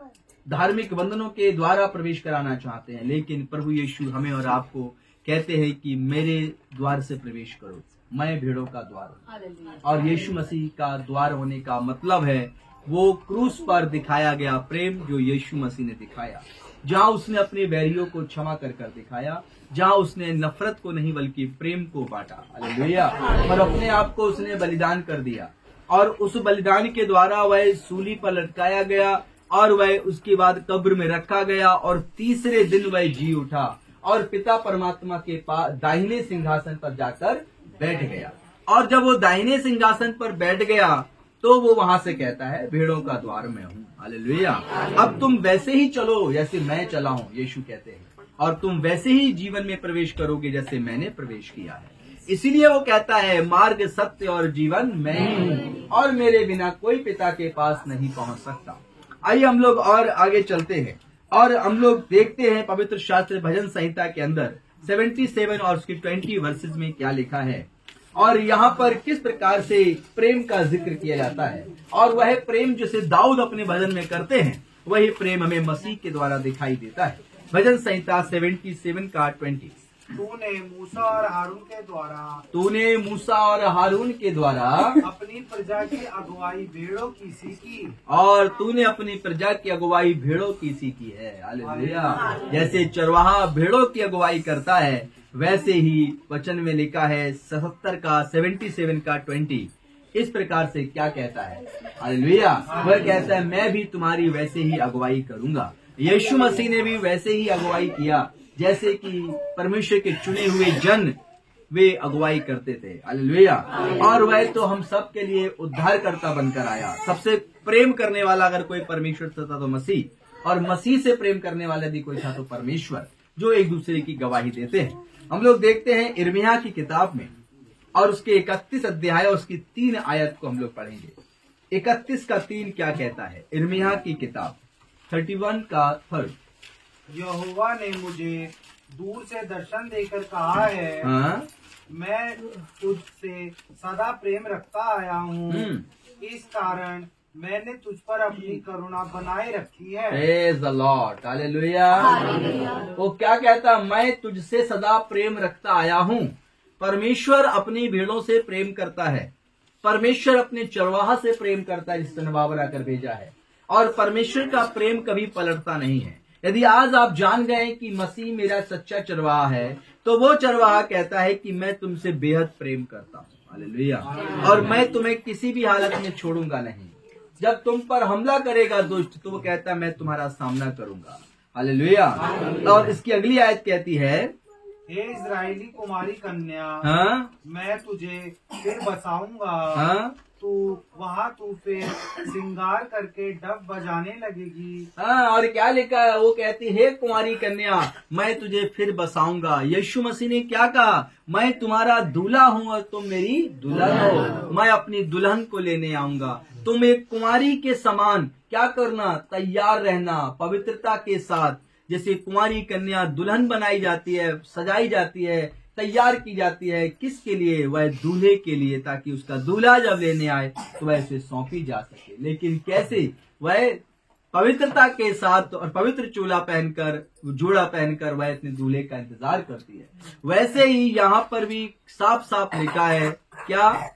[SPEAKER 1] धार्मिक बंधनों के द्वारा प्रवेश कराना चाहते हैं। लेकिन प्रभु यीशु हमें और आपको कहते हैं कि मेरे द्वार से प्रवेश करो, मैं भेड़ों का द्वार हूँ। और यीशु मसीह का द्वार होने का मतलब है वो क्रूस पर दिखाया गया प्रेम जो यीशु मसीह ने दिखाया, जहाँ उसने अपने बैरियों को क्षमा कर दिखाया, जहाँ उसने नफरत को नहीं बल्कि प्रेम को बांटा। हालेलुया। और अपने आप को उसने बलिदान कर दिया, और उस बलिदान के द्वारा वह सूली पर लटकाया गया, और वह उसके बाद कब्र में रखा गया, और तीसरे दिन वह जी उठा और पिता परमात्मा के पास दाहिने सिंहासन पर जाकर बैठ गया। और जब वो दाहिने सिंहासन पर बैठ गया तो वो वहां से कहता है भेड़ों का द्वार मैं हूँ। हालेलुया। अब तुम वैसे ही चलो जैसे मैं चला हूँ, यीशु कहते हैं, और तुम वैसे ही जीवन में प्रवेश करोगे जैसे मैंने प्रवेश किया है। इसीलिए वो कहता है मार्ग, सत्य और जीवन मैं ही हूँ, और मेरे बिना कोई पिता के पास नहीं पहुंच सकता। आइए हम लोग और आगे चलते हैं, और हम लोग देखते हैं पवित्र शास्त्र भजन संहिता के अंदर 77 और उसकी 20 वर्सेस में क्या लिखा है, और यहाँ पर किस प्रकार से प्रेम का जिक्र किया जाता है। और वह प्रेम जिसे दाऊद अपने भजन में करते हैं, वही प्रेम हमें मसीह के द्वारा दिखाई देता है। भजन संहिता 77 का 20।
[SPEAKER 3] तूने मूसा और हारून के द्वारा अपनी प्रजा की अगुवाई भेड़ों की सीखी,
[SPEAKER 1] और तूने अपनी प्रजा की अगुवाई भेड़ों की सीखी है। हालेलुया। जैसे चरवाहा भेड़ों की अगुवाई करता है, वैसे ही वचन में लिखा है 77 का 77 का 20 इस प्रकार से क्या कहता है। हालेलुया। वह कहता है मैं भी तुम्हारी वैसे ही अगुवाई करूंगा। यीशु मसीह ने भी वैसे ही अगुवाई किया जैसे कि परमेश्वर के चुने हुए जन वे अगुवाई करते थे। हालेलुया। और वह तो हम सब के लिए उद्धारकर्ता बनकर आया। सबसे प्रेम करने वाला अगर कोई परमेश्वर था तो मसीह, और मसीह से प्रेम करने वाला यदि कोई था तो परमेश्वर, जो एक दूसरे की गवाही देते हैं। हम लोग देखते हैं यिर्मयाह की किताब में, और उसके 31 अध्याय और उसकी 3 आयत को हम लोग पढ़ेंगे। 31 का 3 क्या कहता है? यिर्मयाह की किताब 31 का 3।
[SPEAKER 3] यहोवा ने मुझे दूर से दर्शन देकर कहा है,
[SPEAKER 1] हाँ?
[SPEAKER 3] मैं तुझसे सदा प्रेम रखता आया हूँ, इस कारण मैंने तुझ पर अपनी करुणा बनाए रखी है।
[SPEAKER 1] Praise the Lord. हालेलुया। वो क्या कहता? मैं तुझसे सदा प्रेम रखता आया हूँ। परमेश्वर अपनी भेड़ों से प्रेम करता है। परमेश्वर अपने चरवाहा से प्रेम करता है जिसने नबा बनाकर भेजा है। और परमेश्वर का प्रेम कभी पलटता नहीं है। यदि आज आप जान गए कि मसीह मेरा सच्चा चरवाहा है, तो वो चरवाहा कहता है कि मैं तुमसे बेहद प्रेम करता हूँ। हालेलुया। और मैं तुम्हें किसी भी हालत में छोड़ूंगा नहीं। जब तुम पर हमला करेगा दुष्ट, तो वो कहता है मैं तुम्हारा सामना करूंगा। हालेलुया। और इसकी अगली आयत कहती है,
[SPEAKER 3] हे इज़राइली कुमारी कन्या,
[SPEAKER 1] हाँ?
[SPEAKER 3] मैं तुझे फिर बसाऊंगा।
[SPEAKER 1] हाँ?
[SPEAKER 3] तू फिर श्रृंगार करके डफ बजाने लगेगी।
[SPEAKER 1] हाँ, और क्या लिखा है? वो कहती हे कुमारी कन्या, मैं तुझे फिर बसाऊंगा। यीशु मसीह ने क्या कहा? मैं तुम्हारा दूल्हा हूँ और तुम मेरी दुल्हन हो। मैं अपनी दुल्हन को लेने आऊंगा। तुम एक कुमारी के समान क्या करना? तैयार रहना पवित्रता के साथ। जैसे कुमारी कन्या दुल्हन बनाई जाती है, सजाई जाती है, तैयार की जाती है। किसके लिए? वह दूल्हे के लिए, ताकि उसका दूल्हा जब लेने आए तो वह उसे सौंपी जा सके। लेकिन कैसे? वह पवित्रता के साथ और पवित्र चोला पहनकर, जोड़ा पहनकर वह अपने दूल्हे का इंतजार करती है। वैसे ही यहाँ पर भी साफ साफ लिखा है क्या?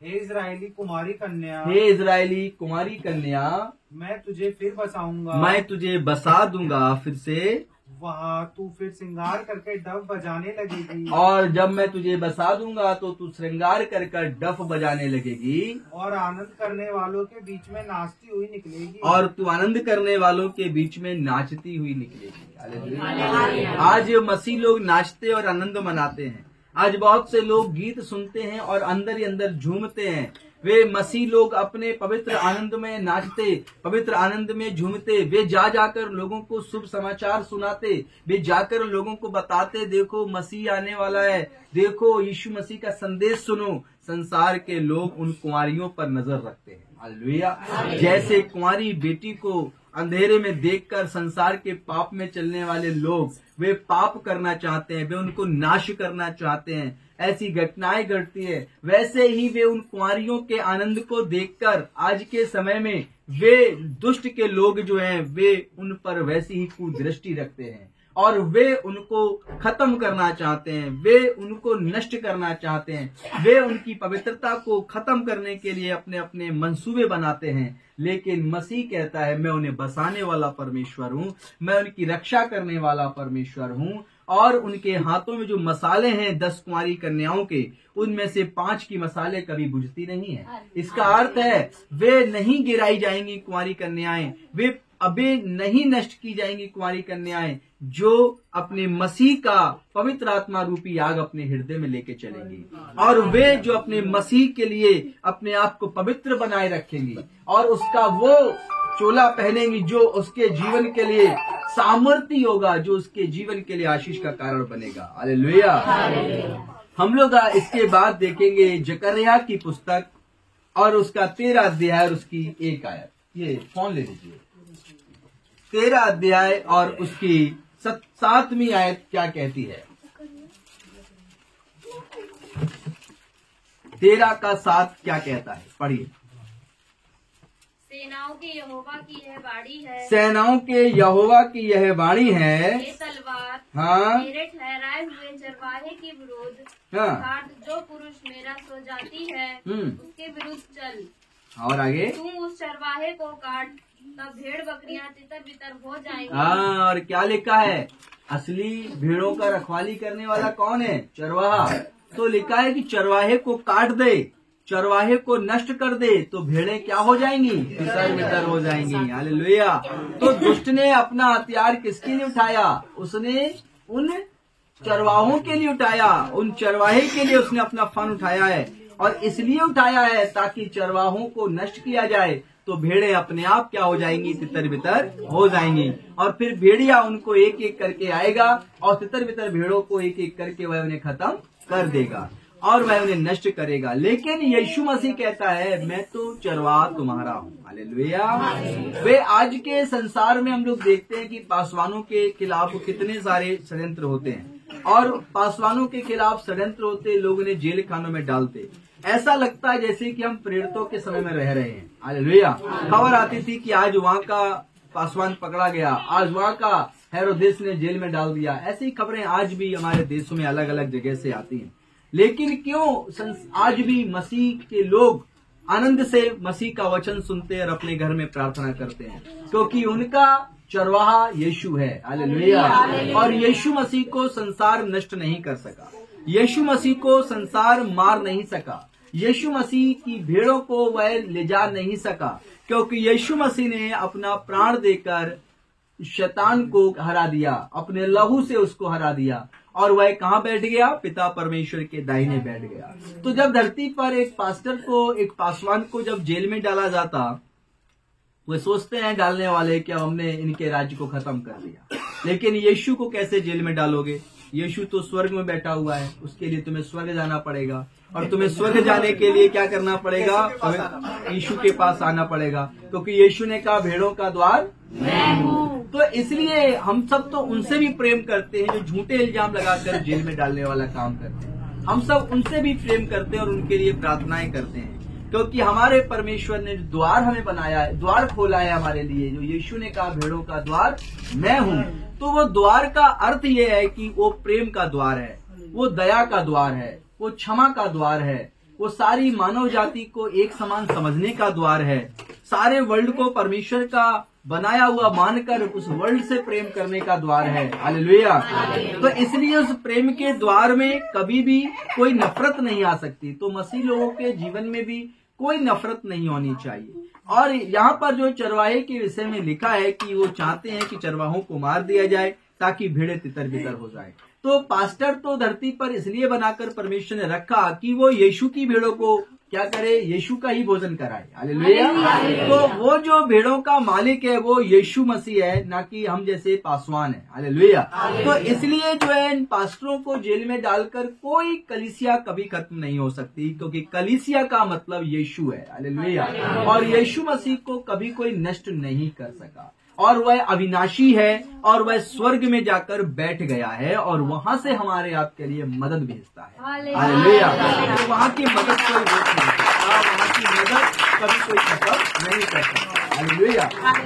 [SPEAKER 3] हे इज़राइली कुमारी कन्या,
[SPEAKER 1] हे इज़राइली कुमारी कन्या,
[SPEAKER 3] मैं तुझे फिर बसाऊंगा।
[SPEAKER 1] मैं तुझे बसा दूंगा फिर से।
[SPEAKER 3] वहाँ तू फिर श्रृंगार करके डफ बजाने लगेगी।
[SPEAKER 1] और जब मैं तुझे बसा दूंगा तो तू श्रृंगार कर डफ बजाने लगेगी।
[SPEAKER 3] और आनंद करने वालों के बीच में नाचती हुई निकलेगी।
[SPEAKER 1] और तू आनंद करने वालों के बीच में नाचती हुई निकलेगी। आज मसीह लोग नाचते और आनंद मनाते हैं। आज बहुत से लोग गीत सुनते हैं और अंदर ही अंदर झूमते हैं। वे मसीह लोग अपने पवित्र आनंद में नाचते, पवित्र आनंद में झूमते। वे जाकर लोगों को शुभ समाचार सुनाते। वे जाकर लोगों को बताते, देखो मसीह आने वाला है, देखो यीशु मसीह का संदेश सुनो। संसार के लोग उन कुंवारियों पर नजर रखते हैं। हालेलुया। जैसे कुंवारी बेटी को अंधेरे में देखकर संसार के पाप में चलने वाले लोग वे पाप करना चाहते हैं, वे उनको नाश करना चाहते हैं, ऐसी घटनाएं घटती है। वैसे ही वे उन कुंवारियों के आनंद को देखकर आज के समय में वे दुष्ट के लोग जो हैं वे उन पर वैसी ही कुदृष्टि रखते हैं और वे उनको खत्म करना चाहते हैं, वे उनको नष्ट करना चाहते हैं। वे उनकी पवित्रता को खत्म करने के लिए अपने अपने मंसूबे बनाते हैं। लेकिन मसीह कहता है मैं उन्हें बसाने वाला परमेश्वर हूँ, मैं उनकी रक्षा करने वाला परमेश्वर हूँ। और उनके हाथों में जो मसाले हैं 10 कुंवारी कन्याओं के, उनमें से 5 की मसाले कभी बुझती नहीं है। इसका अर्थ है वे नहीं गिराई जाएंगी कुंवारी कन्याएं, वे अबे नहीं नष्ट की जाएंगी कुंवारी कन्याएं, जो अपने मसीह का पवित्र आत्मा रूपी आग अपने हृदय में लेके चलेंगी। और वे जो अपने मसीह के लिए अपने आप को पवित्र बनाए रखेंगी और उसका वो चोला पहनेंगी जो उसके जीवन के लिए सामर्थ्य होगा, जो उसके जीवन के लिए आशीष का कारण बनेगा। हालेलुया। हम लोग इसके बाद देखेंगे जकर्याह की पुस्तक और उसका 13 अध्याय और उसकी 1 आयत। ये फोन ले लीजिए। 13 अध्याय और उसकी 7वीं आयत क्या कहती है? 13 का 7 क्या कहता है? पढ़िए।
[SPEAKER 2] सेनाओं के यहोवा की यह वाणी है,
[SPEAKER 1] सेनाओं के यहोवा की यह वाणी है,
[SPEAKER 2] ये तलवार
[SPEAKER 1] हाँ
[SPEAKER 2] मेरे ठहराए हुए चरवाहे के विरुद्ध,
[SPEAKER 1] हाँ
[SPEAKER 2] अर्थात जो पुरुष मेरा स्वजाति है उसके विरुद्ध चल।
[SPEAKER 1] और आगे
[SPEAKER 2] तुम उस चरवाहे को काट, तब भेड़ बकरियां तितर बितर हो जाएंगी।
[SPEAKER 1] हाँ, और क्या लिखा है? असली भेड़ों का रखवाली करने वाला कौन है? चरवाहा। तो लिखा है कि चरवाहे को काट दे, चरवाहे को नष्ट कर दे, तो भेड़ें क्या हो जाएंगी? तितर बितर हो जाएंगी। हालेलुया। तो दुष्ट ने अपना हथियार किसके लिए उठाया? उसने उन चरवाहों के लिए उठाया, उन चरवाहे के लिए उसने अपना फन उठाया है, और इसलिए उठाया है ताकि चरवाहों को नष्ट किया जाए, तो भेड़ें अपने आप क्या हो जाएंगी? तितर बितर हो जाएंगी। और फिर भेड़िया उनको एक एक करके आएगा और तितर बितर भेड़ों को एक एक करके वह उन्हें खत्म कर देगा और वह उन्हें नष्ट करेगा। लेकिन यीशु मसीह कहता है, मैं तो चरवाहा तुम्हारा हूँ। हालेलुया। वे आज के संसार में हम लोग देखते हैं कि पासवानों के खिलाफ कितने सारे षड्यंत्र होते हैं, और पासवानों के खिलाफ षड्यंत्र होते, लोग उन्हें जेल खानों में डालते। ऐसा लगता है जैसे कि हम प्रेरितों के समय में रह रहे हैं। हालेलुया। खबर आती थी कि आज वहाँ का पासवान पकड़ा गया, आज वहाँ का हेरोदेस ने जेल में डाल दिया। ऐसी खबरें आज भी हमारे देशों में अलग अलग जगह से आती हैं। लेकिन क्यों आज भी मसीह के लोग आनंद से मसीह का वचन सुनते और अपने घर में प्रार्थना करते हैं? क्योंकि उनका चरवाहा यीशु है। हालेलुया। और यीशु मसीह को संसार नष्ट नहीं कर सका, यीशु मसीह को संसार मार नहीं सका, यीशु मसीह की भेड़ों को वह ले जा नहीं सका, क्योंकि यीशु मसीह ने अपना प्राण देकर शैतान को हरा दिया, अपने लहू से उसको हरा दिया, और वह कहाँ बैठ गया? पिता परमेश्वर के दाहिने बैठ गया। तो जब धरती पर एक पास्टर को, एक पासवान को जब जेल में डाला जाता, वे सोचते हैं डालने वाले कि अब हमने इनके राज्य को खत्म कर दिया। लेकिन यीशु को कैसे जेल में डालोगे? यीशु तो स्वर्ग में बैठा हुआ है, उसके लिए तुम्हें स्वर्ग जाना पड़ेगा, और तुम्हें स्वर्ग जाने के लिए क्या करना पड़ेगा? तुम्हें यीशु के पास आना पड़ेगा, क्योंकि यीशु ने कहा भेड़ों का द्वार मैं हूँ। तो इसलिए हम सब तो उनसे भी प्रेम करते हैं जो झूठे इल्जाम लगाकर जेल में डालने वाला काम करते हैं। हम सब उनसे भी प्रेम करते हैं और उनके लिए प्रार्थनाएं करते हैं, क्योंकि हमारे परमेश्वर ने द्वार हमें बनाया है, द्वार खोला है हमारे लिए। जो यीशु ने कहा भेड़ों का द्वार मैं हूँ, तो वो द्वार का अर्थ ये है कि वो प्रेम का द्वार है, वो दया का द्वार है, वो क्षमा का द्वार है, वो सारी मानव जाति को एक समान समझने का द्वार है, सारे वर्ल्ड को परमेश्वर का बनाया हुआ मानकर उस वर्ल्ड से प्रेम करने का द्वार है। हालेलुया। तो इसलिए उस प्रेम के द्वार में कभी भी कोई नफरत नहीं आ सकती। तो मसीह लोगों के जीवन में भी कोई नफरत नहीं होनी चाहिए। और यहाँ पर जो चरवाहे के विषय में लिखा है कि वो चाहते हैं कि चरवाहों को मार दिया जाए ताकि भेड़ें तितर बितर हो जाए। तो पास्टर तो धरती पर इसलिए बनाकर परमेश्वर ने रखा कि वो यीशु की भेड़ों को क्या करे? यीशु का ही भोजन कराए। हालेलुया। तो वो जो भेड़ों का मालिक है वो यीशु मसीह है, ना कि हम जैसे पासवान है। हालेलुया। तो इसलिए जो है इन पास्टरों को जेल में डालकर कोई कलीसिया कभी खत्म नहीं हो सकती, क्योंकि कलीसिया का मतलब यीशु है। हालेलुया। और यीशु मसीह को कभी कोई नष्ट नहीं कर सका, और वह अविनाशी है, और वह स्वर्ग में जाकर बैठ गया है, और वहां से हमारे आपके लिए मदद भेजता है। हालेलुया। तो वहां की मदद कोई रोक नहीं सकता, वहां की मदद कभी कोई खत्म नहीं कर सकता। हालेलुया।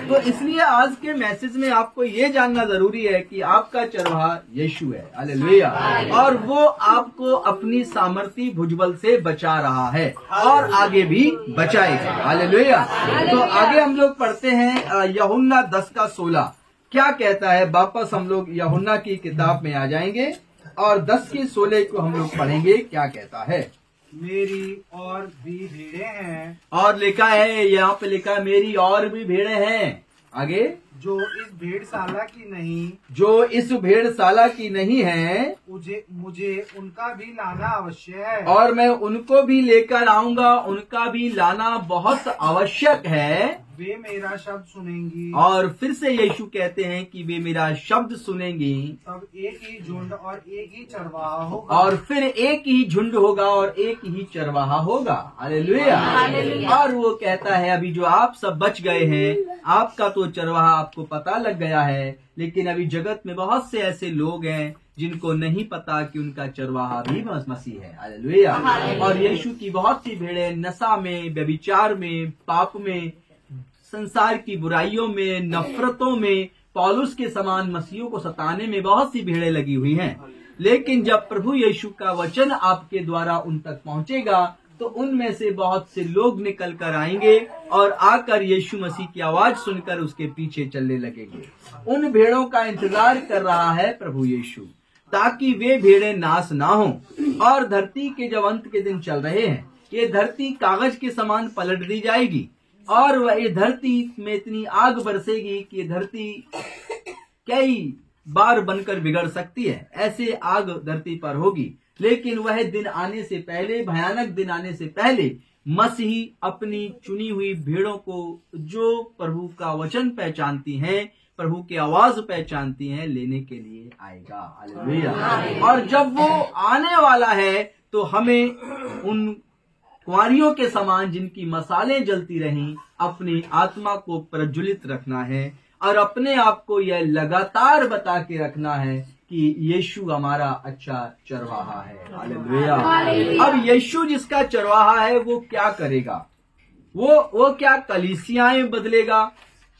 [SPEAKER 1] तो इसलिए आज के मैसेज में आपको ये जानना जरूरी है कि आपका चरवाहा यीशु है। हालेलुया। और वो आपको अपनी सामर्थी भुजबल से बचा रहा है और आगे भी बचाएगा। हालेलुया। तो आगे हम लोग पढ़ते हैं यूहन्ना 10:16 क्या कहता है। वापस हम लोग यूहन्ना की किताब में आ जाएंगे और 10:16 को हम लोग पढ़ेंगे। क्या कहता है?
[SPEAKER 3] मेरी और भी भेड़ें हैं,
[SPEAKER 1] और लिखा है, यहाँ पे लिखा है मेरी और भी भेड़ें हैं। आगे,
[SPEAKER 3] जो इस भेड़शाला की नहीं,
[SPEAKER 1] जो इस भेड़शाला की नहीं है,
[SPEAKER 3] मुझे उनका भी लाना अवश्य है,
[SPEAKER 1] और मैं उनको भी लेकर आऊंगा। उनका भी लाना बहुत आवश्यक है।
[SPEAKER 3] वे मेरा शब्द सुनेंगी,
[SPEAKER 1] और फिर से यीशु कहते हैं कि वे मेरा शब्द सुनेंगी,
[SPEAKER 3] तब एक ही झुंड और एक ही चरवाहा होगा,
[SPEAKER 1] और फिर एक ही झुंड होगा और एक ही चरवाहा होगा। हालेलुया। और वो कहता है अभी जो आप सब बच गए हैं, आपका तो चरवाहा आपको पता लग गया है, लेकिन अभी जगत में बहुत से ऐसे लोग हैं जिनको नहीं पता कि उनका चरवाहा भी मसीह है। हालेलुया। और यीशु की बहुत सी भेड़ें नशा में, व्यभिचार में, पाप में, संसार की बुराइयों में, नफरतों में, पौलुस के समान मसीहों को सताने में बहुत सी भीड़ें लगी हुई हैं। लेकिन जब प्रभु यीशु का वचन आपके द्वारा उन तक पहुंचेगा तो उनमें से बहुत से लोग निकल कर आएंगे और आकर यीशु मसीह की आवाज सुनकर उसके पीछे चलने लगेंगे। उन भेड़ों का इंतजार कर रहा है प्रभु यीशु, ताकि वे भेड़ें नाश ना हो। और धरती के जब अंत के दिन चल रहे हैं, ये धरती कागज के समान पलट दी जाएगी और वह धरती में इतनी आग बरसेगी कि ये धरती कई बार बनकर बिगड़ सकती है। ऐसे आग धरती पर होगी। लेकिन वह दिन आने से पहले, भयानक दिन आने से पहले, मसीह अपनी चुनी हुई भेड़ों को, जो प्रभु का वचन पहचानती हैं, प्रभु की आवाज पहचानती हैं, लेने के लिए आएगा। हालेलुया। और जब वो आने वाला है तो हमें उन कुंवारियों के समान जिनकी मसालें जलती रहीं, अपनी आत्मा को प्रज्वलित रखना है और अपने आप को यह लगातार बता के रखना है कि यीशु हमारा अच्छा चरवाहा है। हालेलुया। अब यीशु जिसका चरवाहा है वो क्या करेगा? वो क्या कलीसियाएं बदलेगा?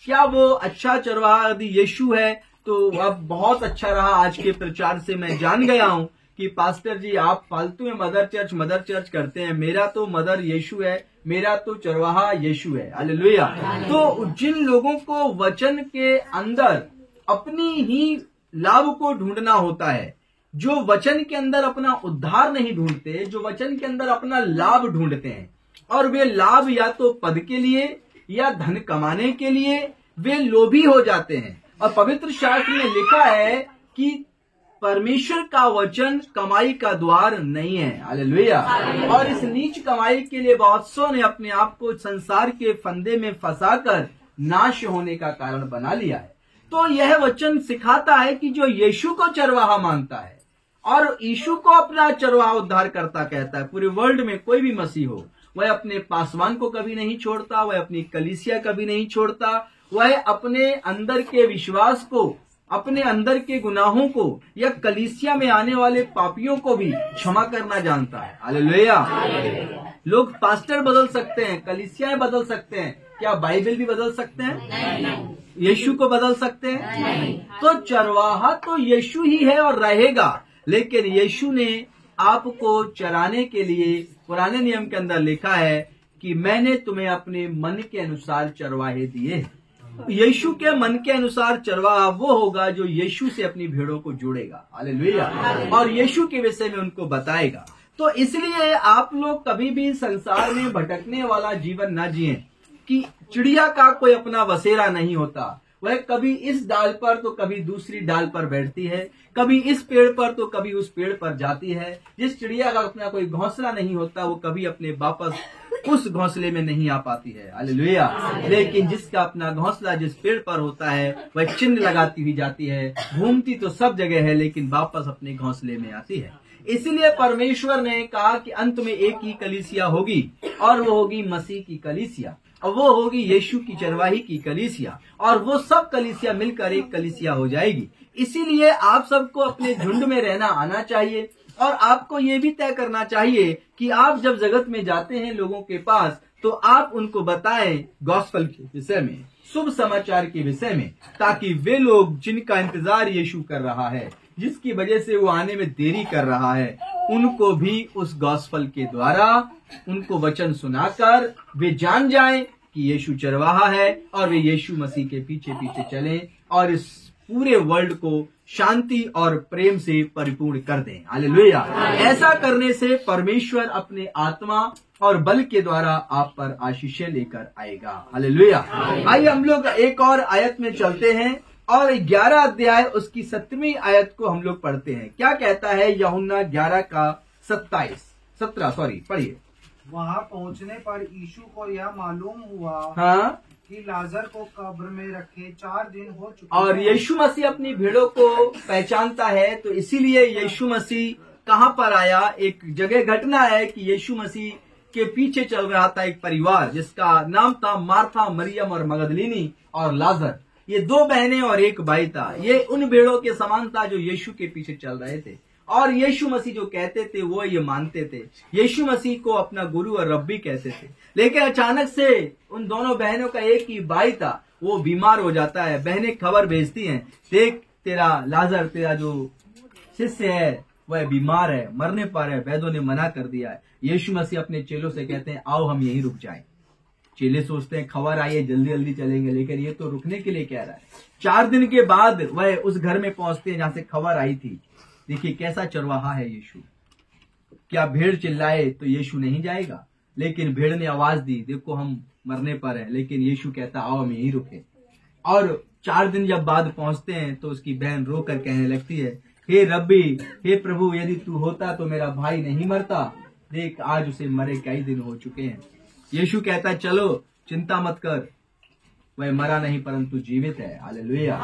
[SPEAKER 1] क्या वो अच्छा चरवाहा यदि यीशु है तो अब बहुत अच्छा रहा। आज के प्रचार से मैं जान गया हूं कि पास्टर जी आप फालतू में मदर चर्च करते हैं। मेरा तो मदर यीशु है, मेरा तो चरवाहा यीशु है। हालेलुया। तो जिन लोगों को वचन के अंदर अपनी ही लाभ को ढूंढना होता है, जो वचन के अंदर अपना उद्धार नहीं ढूंढते, जो वचन के अंदर अपना लाभ ढूंढते हैं, और वे लाभ या तो पद के लिए या धन कमाने के लिए वे लोभी हो जाते हैं। और पवित्र शास्त्र में लिखा है कि परमेश्वर का वचन कमाई का द्वार नहीं है। हालेलुया। और इस नीच कमाई के लिए बहुत सौ ने अपने आप को संसार के फंदे में फंसाकर नाश होने का कारण बना लिया है। तो यह वचन सिखाता है कि जो यीशु को चरवाहा मानता है और यीशु को अपना चरवाहा उद्धार करता कहता है, पूरे वर्ल्ड में कोई भी मसीह हो, वह अपने पासवान को कभी नहीं छोड़ता, वह अपनी कलीसिया कभी नहीं छोड़ता, वह अपने अंदर के विश्वास को, अपने अंदर के गुनाहों को या कलीसिया में आने वाले पापियों को भी क्षमा करना जानता है। हालेलुया। लोग पास्टर बदल सकते हैं, कलीसियाएं बदल सकते हैं, क्या बाइबल भी बदल सकते हैं? नहीं। यीशु को बदल सकते हैं? नहीं। तो चरवाहा तो यीशु ही है और रहेगा। लेकिन यीशु ने आपको चराने के लिए पुराने नियम के अंदर लिखा है कि मैंने तुम्हें अपने मन के अनुसार चरवाहे दिए। यीशु के मन के अनुसार चरवाहा वो होगा जो यीशु से अपनी भेड़ों को जोड़ेगा। हालेलुया। और यीशु के विषय में उनको बताएगा। तो इसलिए आप लोग कभी भी संसार में भटकने वाला जीवन न जिएं कि चिड़िया का कोई अपना बसेरा नहीं होता। वह कभी इस डाल पर तो कभी दूसरी डाल पर बैठती है, कभी इस पेड़ पर तो कभी उस पेड़ पर जाती है। जिस चिड़िया का अपना कोई घोंसला नहीं होता वो कभी अपने वापस उस घोंसले में नहीं आ पाती है। हालेलुया। लेकिन जिसका अपना घोंसला जिस पेड़ पर होता है वह चिन्ह लगाती हुई जाती है, घूमती तो सब जगह है लेकिन वापस अपने घोंसले में आती है। इसलिए परमेश्वर ने कहा कि अंत में एक ही कलीसिया होगी और वो होगी मसीह की कलीसिया, और वो होगी यीशु की चरवाही की कलीसिया, और वो सब कलीसिया मिलकर एक कलीसिया हो जाएगी। इसीलिए आप सबको अपने झुंड में रहना आना चाहिए और आपको ये भी तय करना चाहिए कि आप जब जगत में जाते हैं लोगों के पास तो आप उनको बताएं गॉस्पेल के विषय में, शुभ समाचार के विषय में, ताकि वे लोग जिनका इंतजार यीशु कर रहा है, जिसकी वजह से वो आने में देरी कर रहा है, उनको भी उस गॉस्पेल के द्वारा उनको वचन सुनाकर वे जान जाएं कि यीशु चरवाहा है और वे यीशु मसीह के पीछे पीछे चलें और इस पूरे वर्ल्ड को शांति और प्रेम से परिपूर्ण कर दें। हालेलुया। ऐसा करने से परमेश्वर अपने आत्मा और बल के द्वारा आप पर आशीषें लेकर आएगा। हालेलुया। आइए हम लोग एक और आयत में चलते हैं और 11 अध्याय उसकी 7वीं आयत को हम लोग पढ़ते हैं। क्या कहता है यूहन्ना 11 का 17 पढ़िए।
[SPEAKER 3] वहाँ पहुँचने पर यीशु को यह मालूम हुआ
[SPEAKER 1] हाँ
[SPEAKER 3] कि लाजर को कब्र में रखे 4 दिन हो चुके
[SPEAKER 1] और यीशु मसीह अपनी भेड़ों को पहचानता है। तो इसीलिए यीशु मसीह कहाँ पर आया? एक जगह घटना है कि यीशु मसीह के पीछे चल रहा था एक परिवार जिसका नाम था मार्था, मरियम और मगदलीनी और लाजर। ये 2 बहनें और एक भाई था। ये उन भेड़ों के समान था जो यीशु के पीछे चल रहे थे और यीशु मसीह जो कहते थे वो ये मानते थे, यीशु मसीह को अपना गुरु और रब्बी कहते थे। लेकिन अचानक से उन दोनों बहनों का एक ही भाई था, वो बीमार हो जाता है। बहनें खबर भेजती हैं, देख तेरा लाजर, तेरा जो शिष्य है वह बीमार है, मरने पर है, वैद्यों ने मना कर दिया है। यीशु मसीह अपने चेलों से कहते हैं आओ हम यहीं रुक जाएं। चेले सोचते हैं खबर आई है, जल्दी जल्दी चलेंगे, लेकिन ये तो रुकने के लिए कह रहा है। 4 दिन के बाद वह उस घर में पहुंचते हैं जहां से खबर आई थी। देखिए कैसा चरवाहा है यीशु। क्या भेड़ चिल्लाए तो यीशु नहीं जाएगा, लेकिन भेड़ ने आवाज दी, देखो हम मरने पर है, लेकिन यीशु कहता आओ हम यहीं रुके। और 4 दिन जब बाद पहुंचते हैं तो उसकी बहन रो कर कहने लगती है, हे रब्बी, हे प्रभु, यदि तू होता तो मेरा भाई नहीं मरता, देख आज उसे मरे कई दिन हो चुके हैं। यीशु कहता चलो चिंता मत कर, वह मरा नहीं परंतु जीवित है। हालेलुया।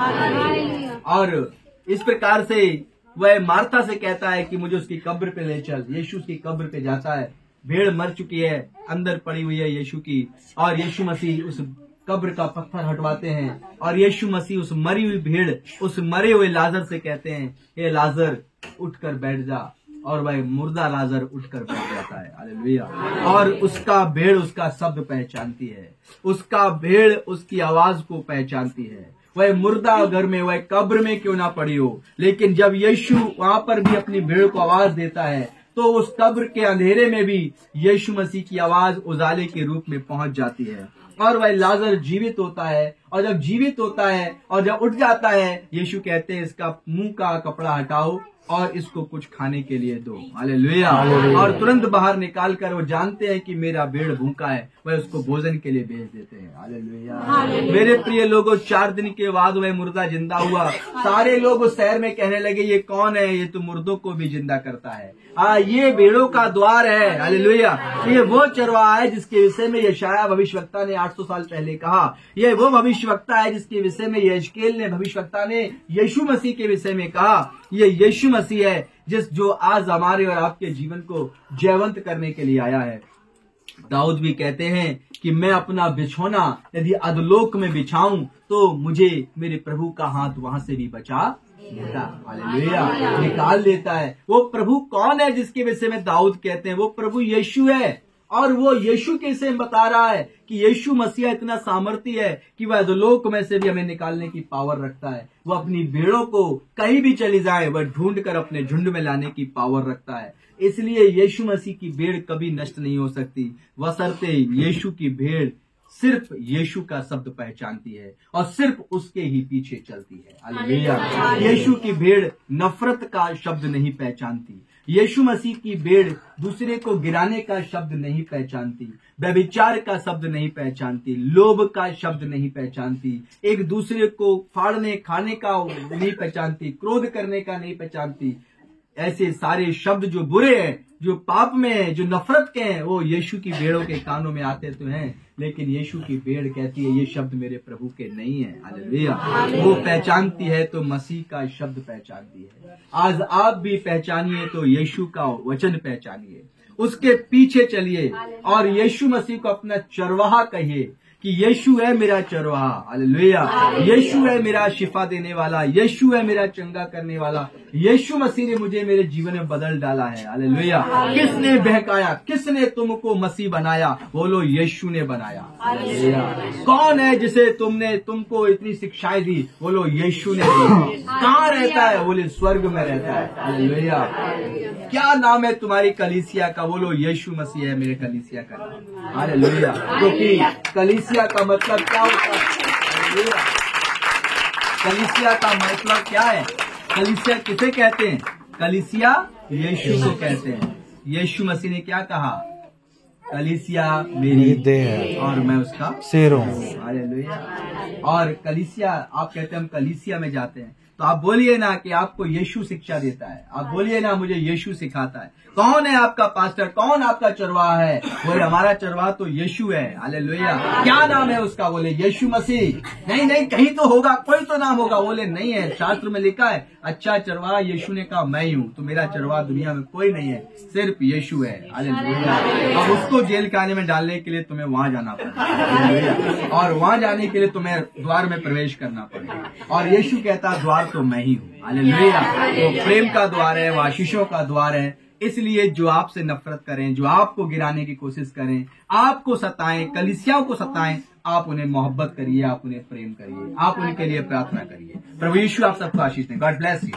[SPEAKER 1] और इस प्रकार से वह मार्था से कहता है कि मुझे उसकी कब्र पे ले चल। यीशु उसकी कब्र पे जाता है, भेड़ मर चुकी है, अंदर पड़ी हुई है यीशु की, और यीशु मसीह उस कब्र का पत्थर हटवाते हैं और यीशु मसीह उस मरी हुई भेड़, उस मरे हुए लाजर से कहते हैं, हे लाजर उठकर बैठ जा, और वह मुर्दा लाजर उठकर बैठ जाता है। हालेलुया। और उसका भेड़ उसका शब्द पहचानती है, उसका भेड़ उसकी आवाज को पहचानती है। वह मुर्दा घर में, वह कब्र में क्यों ना पड़ी हो, लेकिन जब यीशु वहां पर भी अपनी भेड़ को आवाज देता है तो उस कब्र के अंधेरे में भी यीशु मसीह की आवाज उजाले के रूप में पहुंच जाती है और वह लाजर जीवित होता है। और जब जीवित होता है और जब उठ जाता है, यीशु कहते हैं इसका मुंह का कपड़ा हटाओ और इसको कुछ खाने के लिए दो। हालेलुया। और तुरंत बाहर निकाल कर, वो जानते हैं कि मेरा भेड़ भूखा है, वह उसको भोजन के लिए भेज देते हैं। हालेलुया। मेरे प्रिय लोगों, 4 दिन के बाद वह मुर्दा जिंदा हुआ। सारे लोग उस शहर में कहने लगे ये कौन है, ये तो मुर्दों को भी जिंदा करता है। ये भेड़ों का द्वार है। हालेलुया। ये वो चरवाहा है जिसके विषय में यशायाह भविष्यवक्ता ने 800 साल पहले कहा। ये वो भविष्यवक्ता है जिसके विषय में यहेजकेल ने भविष्यवक्ता ने यीशु मसीह के विषय में कहा। ये यीशु मसीह है जो आज हमारे और आपके जीवन को जयवंत करने के लिए आया है। दाऊद भी कहते हैं कि मैं अपना बिछौना यदि अधोलोक में बिछाऊं तो मुझे मेरे प्रभु का हाथ वहां से भी बचा लेता। हालेलुया। निकाल लेता है। वो प्रभु कौन है जिसके विषय में दाऊद कहते हैं? वो प्रभु यीशु है। और वो यीशु के विषय में बता रहा है कि यीशु मसीह इतना सामर्थी है कि वह अधोलोक में से भी हमें निकालने की पावर रखता है। वो अपनी भेड़ों को कहीं भी चली जाए वह ढूंढ कर अपने झुंड में लाने की पावर रखता है। इसलिए यीशु मसीह की भेड़ कभी नष्ट नहीं हो सकती, बशर्ते यीशु की भेड़ सिर्फ यीशु का शब्द पहचानती है और सिर्फ उसके ही पीछे चलती है। हालेलुया। यीशु की भेड़ नफरत का शब्द नहीं पहचानती। यीशु मसीह की भेड़ दूसरे को गिराने का शब्द नहीं पहचानती, व्यभिचार का शब्द नहीं पहचानती, लोभ का शब्द नहीं पहचानती, एक दूसरे को फाड़ने खाने का नहीं पहचानती, क्रोध करने का नहीं पहचानती। ऐसे सारे शब्द जो बुरे हैं, जो पाप में हैं, जो नफरत के हैं, वो यीशु की भेड़ों के कानों में आते तो हैं, लेकिन यीशु की भेड़ कहती है ये शब्द मेरे प्रभु के नहीं है। हालेलुया। वो पहचानती है तो मसीह का शब्द पहचानती है। आज आप भी पहचानिए तो यीशु का वचन पहचानिए, उसके पीछे चलिए और यीशु मसीह को अपना चरवाहा कहिए कि यीशु है मेरा चरवाहा। हालेलुया। यीशु है मेरा शिफा देने वाला, यीशु है मेरा चंगा करने वाला। यीशु मसीह ने मुझे मेरे जीवन में बदल डाला है। हालेलुया। किसने बहकाया, किसने तुमको मसीह बनाया? बोलो यीशु ने बनाया। हालेलुया। कौन है जिसे तुमको इतनी शिक्षाएं दी? बोलो यीशु ने दी। कहाँ रहता है? बोले स्वर्ग में रहता है। हालेलुया। क्या नाम है तुम्हारी कलीसिया का? बोलो यीशु मसीह है मेरे कलीसिया का नाम। हालेलुया। क्योंकि कलीसिया का मतलब क्या होता है? कलीसिया का मतलब क्या है? कलीसिया किसे कहते हैं? कलीसिया यीशु को कहते हैं। यीशु मसीह ने क्या कहा? कलीसिया मेरी देह है और मैं उसका सिर हूँ। हालेलुया। और कलीसिया, आप कहते हैं हम कलीसिया में जाते हैं, तो आप बोलिए ना कि आपको यीशु शिक्षा देता है। आप बोलिए ना मुझे यीशु सिखाता है। कौन है आपका पास्टर, कौन आपका चरवाहा है? बोले हमारा चरवाहा तो यीशु है। हालेलुया। क्या नाम है उसका? बोले यीशु मसीह। नहीं कहीं तो होगा, कोई तो नाम होगा। बोले नहीं है, शास्त्र में लिखा है अच्छा चरवाहा यीशु ने कहा मैं ही हूँ। तो मेरा चरवाहा दुनिया में कोई नहीं है, सिर्फ यीशु है। हालेलुया। अब उसको जेल खाने में डालने के लिए तुम्हें वहां जाना पड़ेगा, और वहां जाने के लिए तुम्हें द्वार में प्रवेश करना पड़ेगा। और यीशु कहता द्वार तो मैं ही हूँ। हालेलुया। वो प्रेम का द्वार है, वो आशीषों का द्वार है। इसलिए जो आपसे नफरत करें, जो आपको गिराने की कोशिश करें, आपको सताएं, कलीसियाओं को सताएं, आप उन्हें मोहब्बत करिए, आप उन्हें प्रेम करिए, आप उनके लिए प्रार्थना करिए। प्रभु यीशु आप सबको आशीष दें। God bless you.